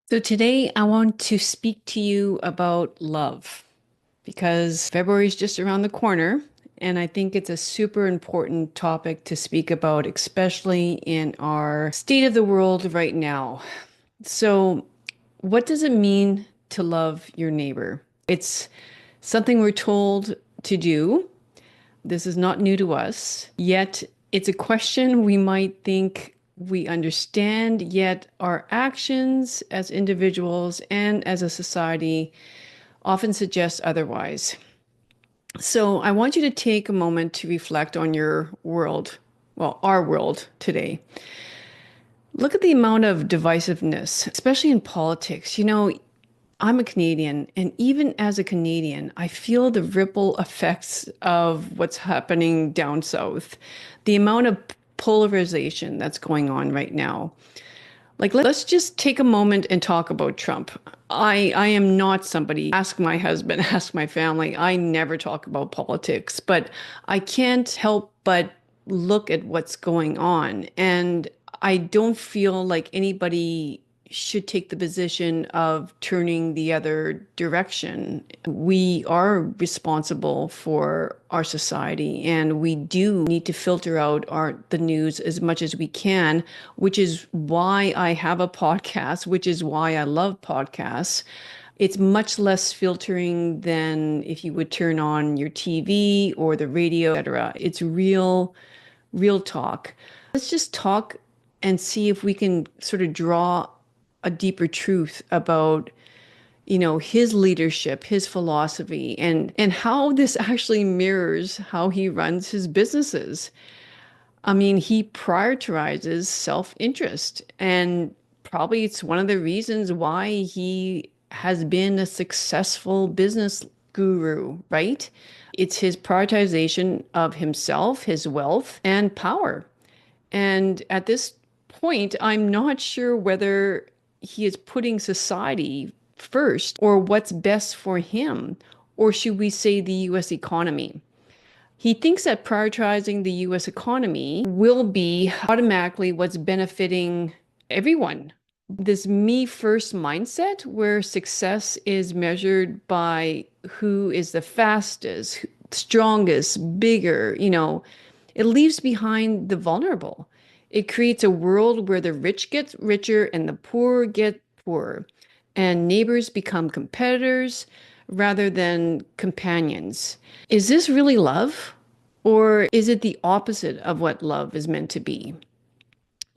So today I want to speak to you about love because February is just around the corner, and I think it's a super important topic to speak about, especially in our state of the world right now. So, what does it mean to love your neighbor? It's something we're told to do. This is not new to us, yet it's a question we might think we understand, yet our actions as individuals and as a society often suggest otherwise. So I want you to take a moment to reflect on your world, well, our world today. Look at the amount of divisiveness, especially in politics. I'm a Canadian, and even as a Canadian, I feel the ripple effects of what's happening down south. The amount of polarization that's going on right now. Like, let's just take a moment and talk about Trump. I am not somebody, ask my husband, ask my family. I never talk about politics, but I can't help but look at what's going on. And I don't feel like anybody should take the position of turning the other direction. We are responsible for our society, and we do need to filter out the news as much as we can, which is why I have a podcast, which is why I love podcasts. It's much less filtering than if you would turn on your TV or the radio, etc. It's real talk. Let's just talk and see if we can sort of draw a deeper truth about his leadership, his philosophy, and how this actually mirrors how he runs his businesses. I mean, he prioritizes self-interest, and probably it's one of the reasons why he has been a successful business guru, right? It's his prioritization of himself, his wealth, and power. And at this point, I'm not sure whether he is putting society first or what's best for him, or should we say the US economy? He thinks that prioritizing the US economy will be automatically what's benefiting everyone. This me first mindset, where success is measured by who is the fastest, strongest, bigger, it leaves behind the vulnerable. It creates a world where the rich get richer and the poor get poorer, and neighbors become competitors rather than companions. Is this really love? Or is it the opposite of what love is meant to be?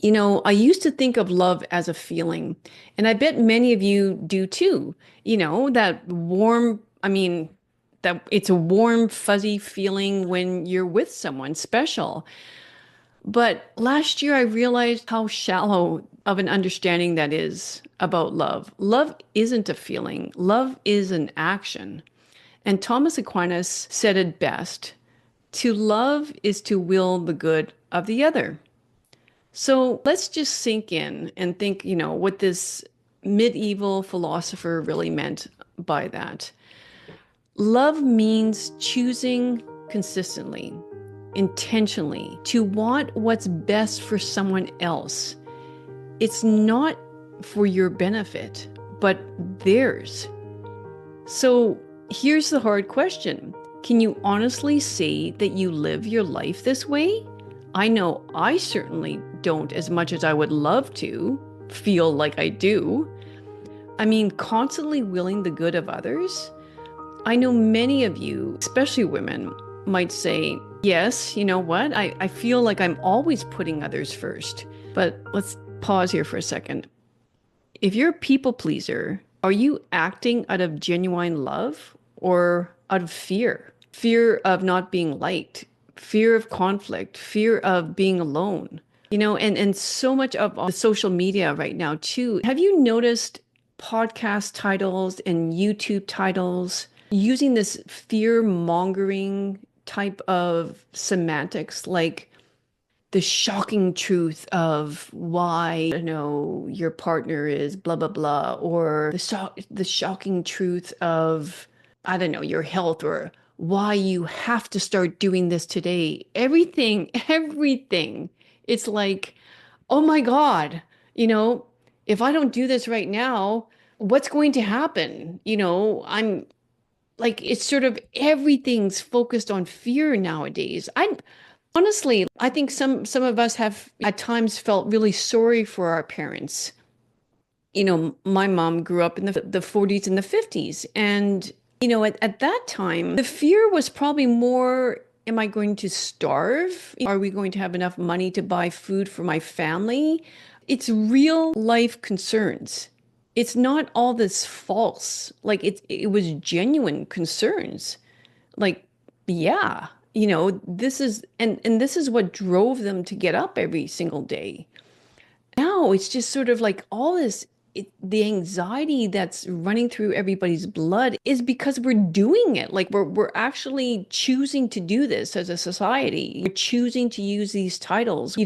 I used to think of love as a feeling, and I bet many of you do too. That warm, I mean, that it's a warm, fuzzy feeling when you're with someone special. But last year, I realized how shallow of an understanding that is about love. Love isn't a feeling, love is an action. And Thomas Aquinas said it best: to love is to will the good of the other. So let's just sink in and think, what this medieval philosopher really meant by that. Love means choosing consistently, intentionally, to want what's best for someone else. It's not for your benefit, but theirs. So here's the hard question. Can you honestly say that you live your life this way? I know I certainly don't, as much as I would love to feel like I do. I mean, constantly willing the good of others. I know many of you, especially women, might say, yes, you know what? I feel like I'm always putting others first. But let's pause here for a second. If you're a people pleaser, are you acting out of genuine love or out of fear? Fear of not being liked, fear of conflict, fear of being alone. And so much of the social media right now too. Have you noticed podcast titles and YouTube titles using this fear mongering type of semantics, like the shocking truth of why, your partner is blah, blah, blah, or the shocking truth of, I don't know, your health, or why you have to start doing this today. Everything. It's like, oh my God, you know, if I don't do this right now, what's going to happen? I'm like, it's sort of everything's focused on fear nowadays. I think some of us have at times felt really sorry for our parents. My mom grew up in the 40s and the 50s. And, at that time, the fear was probably more, am I going to starve? Are we going to have enough money to buy food for my family? It's real life concerns. It's not all this false. Like it was genuine concerns. Like, yeah, this is and this is what drove them to get up every single day. Now it's just sort of like all this, the anxiety that's running through everybody's blood is because we're doing it. Like we're actually choosing to do this as a society. We're choosing to use these titles,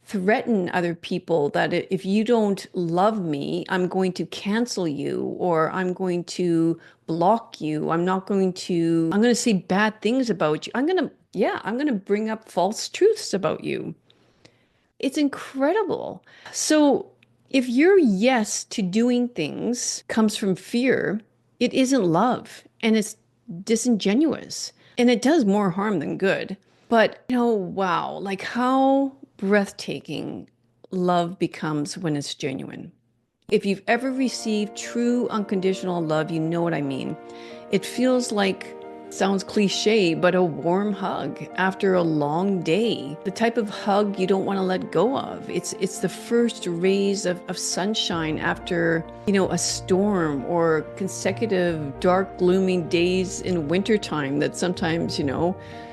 threaten other people that if you don't love me, I'm going to cancel you or I'm going to block you. I'm going to say bad things about you. I'm going to bring up false truths about you. It's incredible. So, if your yes to doing things comes from fear, it isn't love and it's disingenuous and it does more harm than good. But, wow, like how breathtaking love becomes when it's genuine. If you've ever received true unconditional love, you know what I mean. It feels like, sounds cliche, but a warm hug after a long day. The type of hug you don't want to let go of. It's the first rays of sunshine after, a storm or consecutive dark, gloomy days in wintertime that sometimes,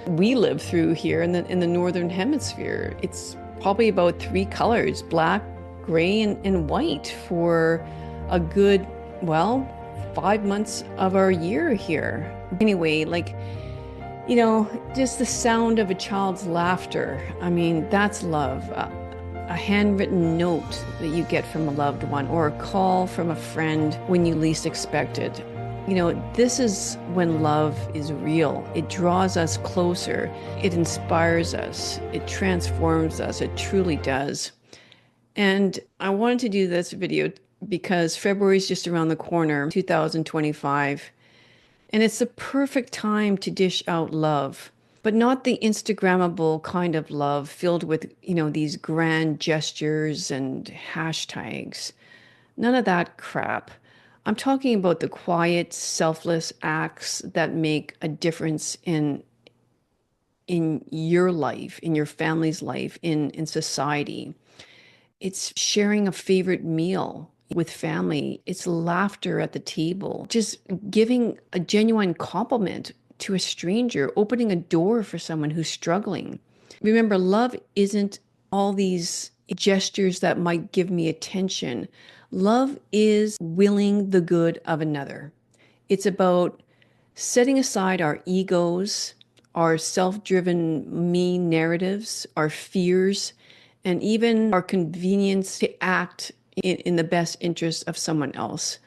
we live through here in the northern hemisphere. It's probably about three colors, black, gray, and white for a good, well, 5 months of our year here. Anyway, like, just the sound of a child's laughter. I mean, that's love. A handwritten note that you get from a loved one, or a call from a friend when you least expect it. This is when love is real. It draws us closer. It inspires us. It transforms us. It truly does. And I wanted to do this video because February is just around the corner, 2025. And it's the perfect time to dish out love, but not the Instagrammable kind of love filled with, these grand gestures and hashtags. None of that crap. I'm talking about the quiet, selfless acts that make a difference in your life, in your family's life, in society. It's sharing a favorite meal with family. It's laughter at the table. Just giving a genuine compliment to a stranger, opening a door for someone who's struggling. Remember, love isn't all these gestures that might give me attention. Love is willing the good of another. It's about setting aside our egos, our self-driven me narratives, our fears, and even our convenience to act in the best interest of someone else.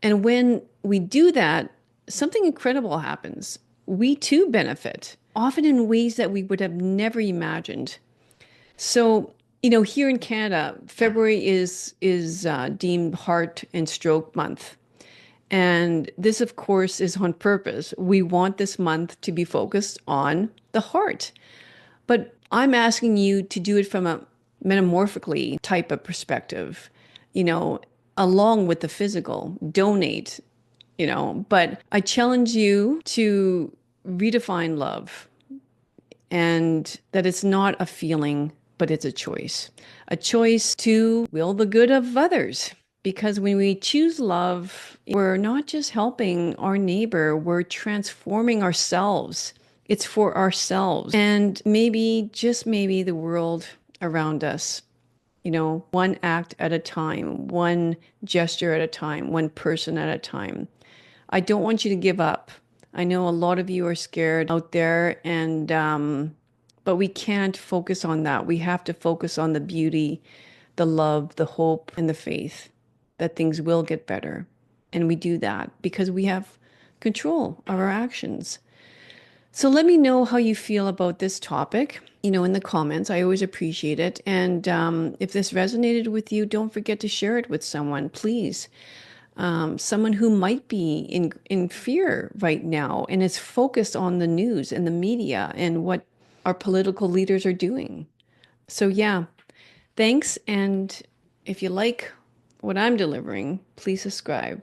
And when we do that, something incredible happens. We too benefit, often in ways that we would have never imagined. So, here in Canada, February is deemed Heart and Stroke Month. And this, of course, is on purpose. We want this month to be focused on the heart. But I'm asking you to do it from a metamorphically type of perspective, along with the physical, donate, but I challenge you to redefine love and that it's not a feeling, but it's a choice to will the good of others. Because when we choose love, we're not just helping our neighbor, we're transforming ourselves. It's for ourselves and maybe, just maybe, the world around us, one act at a time, one gesture at a time, one person at a time. I don't want you to give up. I know a lot of you are scared out there, and but we can't focus on that. We have to focus on the beauty, the love, the hope, and the faith that things will get better. And we do that because we have control of our actions. So let me know how you feel about this topic, in the comments. I always appreciate it. And if this resonated with you, don't forget to share it with someone, please. Someone who might be in fear right now and is focused on the news and the media and what our political leaders are doing. So yeah, thanks. And if you like what I'm delivering, please subscribe.